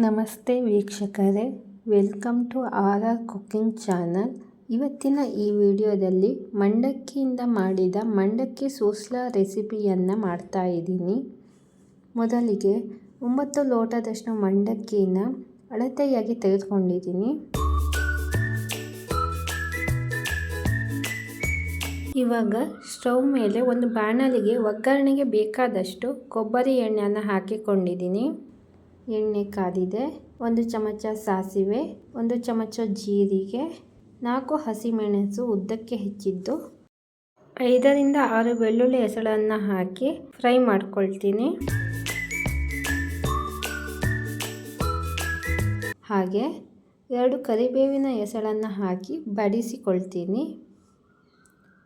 ನಮಸ್ತೆ ವೀಕ್ಷಕರೇ, welcome to our cooking channel. ಇವತ್ತಿನ ಈ ವಿಡಿಯೋದಲ್ಲಿ ಮಂಡಕ್ಕಿಯಿಂದ ಮಾಡಿದ ಮಂಡಕ್ಕಿ ಸೂಸ್ಲಾ ರೆಸಿಪಿಯನ್ನು ಮಾಡ್ತಾ ಇದ್ದೀನಿ. ಮೊದಲಿಗೆ 9 ಲೋಟದಷ್ಟು ಮಂಡಕ್ಕಿನ ಅಳತೆಯಾಗಿ ತೆಗೆದುಕೊಂಡಿದ್ದೀನಿ. ಇವಾಗ ಸ್ಟವ್ ಮೇಲೆ ಒಂದು ಬಾಣಲಿಗೆ ಒಗ್ಗರಣೆಗೆ ಬೇಕಾದಷ್ಟು ಕೊಬ್ಬರಿ ಎಣ್ಣೆಯನ್ನು ಹಾಕಿಕೊಂಡಿದ್ದೀನಿ. ಎಣ್ಣೆ ಕಾದಿದೆ. 1 ಚಮಚ ಸಾಸಿವೆ, 1 ಚಮಚ ಜೀರಿಗೆ, 4 ಹಸಿಮೆಣಸು ಉದ್ದಕ್ಕೆ ಹೆಚ್ಚಿದ್ದು, 5 ರಿಂದ 6 ಬೆಳ್ಳುಳ್ಳಿ ಹೆಸಳನ್ನು ಹಾಕಿ ಫ್ರೈ ಮಾಡ್ಕೊಳ್ತೀನಿ. ಹಾಗೆ 2 ಕರಿಬೇವಿನ ಹೆಸಳನ್ನು ಹಾಕಿ ಬಡಿಸಿಕೊಳ್ತೀನಿ.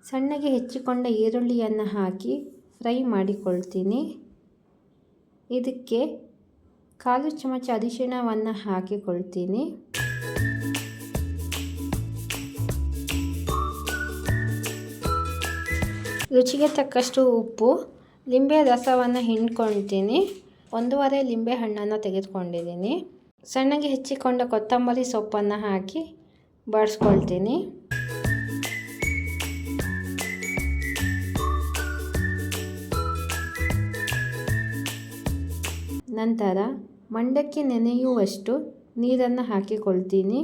ಸಣ್ಣಗೆ ಹೆಚ್ಚಿಕೊಂಡ ಈರುಳ್ಳಿಯನ್ನು ಹಾಕಿ ಫ್ರೈ ಮಾಡಿಕೊಳ್ತೀನಿ. ಇದಕ್ಕೆ 1/4 ಚಮಚ ಅರಿಶಿಣವನ್ನು ಹಾಕಿಕೊಳ್ತೀನಿ. ರುಚಿಗೆ ತಕ್ಕಷ್ಟು ಉಪ್ಪು, ಲಿಂಬೆ ರಸವನ್ನು ಹಿಂಡ್ಕೊಳ್ತೀನಿ. 1/2 ಲಿಂಬೆ ಹಣ್ಣನ್ನು ತೆಗೆದುಕೊಂಡಿದ್ದೀನಿ. ಸಣ್ಣಗೆ ಹೆಚ್ಚಿಕೊಂಡ ಕೊತ್ತಂಬರಿ ಸೊಪ್ಪನ್ನು ಹಾಕಿ ಬಾಡಿಸ್ಕೊಳ್ತೀನಿ. ನಂತರ ಮಂಡಕ್ಕಿ ನೆನೆಯುವಷ್ಟು ನೀರನ್ನು ಹಾಕಿಕೊಳ್ತೀನಿ.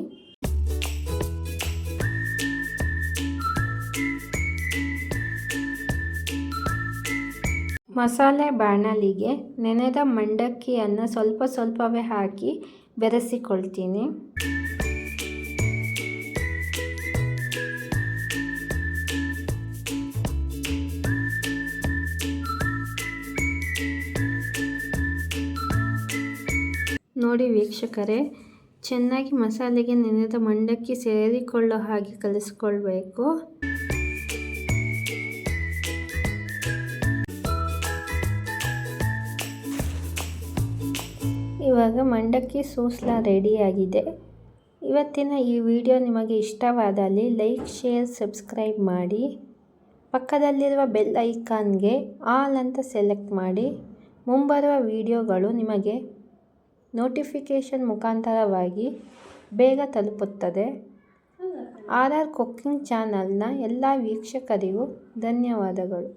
ಮಸಾಲೆ ಬಾಣಲಿಗೆ ನೆನೆದ ಮಂಡಕ್ಕಿಯನ್ನು ಸ್ವಲ್ಪವೇ ಹಾಕಿ ಬೆರೆಸಿಕೊಳ್ತೀನಿ. ನೋಡಿ ವೀಕ್ಷಕರೇ, ಚೆನ್ನಾಗಿ ಮಸಾಲೆಗೆ ನೆನೆದ ಮಂಡಕ್ಕಿ ಸೇರಿಕೊಳ್ಳೋ ಹಾಗೆ ಕಲಿಸ್ಕೊಳ್ಬೇಕು. ಇವಾಗ ಮಂಡಕ್ಕಿ ಸೂಸ್ಲಾ ರೆಡಿಯಾಗಿದೆ. ಇವತ್ತಿನ ಈ ವಿಡಿಯೋ ನಿಮಗೆ ಇಷ್ಟವಾದಲ್ಲಿ ಲೈಕ್, ಶೇರ್, ಸಬ್ಸ್ಕ್ರೈಬ್ ಮಾಡಿ. ಪಕ್ಕದಲ್ಲಿರುವ ಬೆಲ್ ಐಕಾನ್ಗೆ ಆಲ್ ಅಂತ ಸೆಲೆಕ್ಟ್ ಮಾಡಿ. ಮುಂಬರುವ ವಿಡಿಯೋಗಳು ನಿಮಗೆ ನೋಟಿಫಿಕೇಷನ್ ಮುಖಾಂತರವಾಗಿ ಬೇಗ ತಲುಪುತ್ತದೆ. ಆರ್ ಕುಕಿಂಗ್ ಚಾನಲ್ನ ಎಲ್ಲ ವೀಕ್ಷಕರಿಗೂ ಧನ್ಯವಾದಗಳು.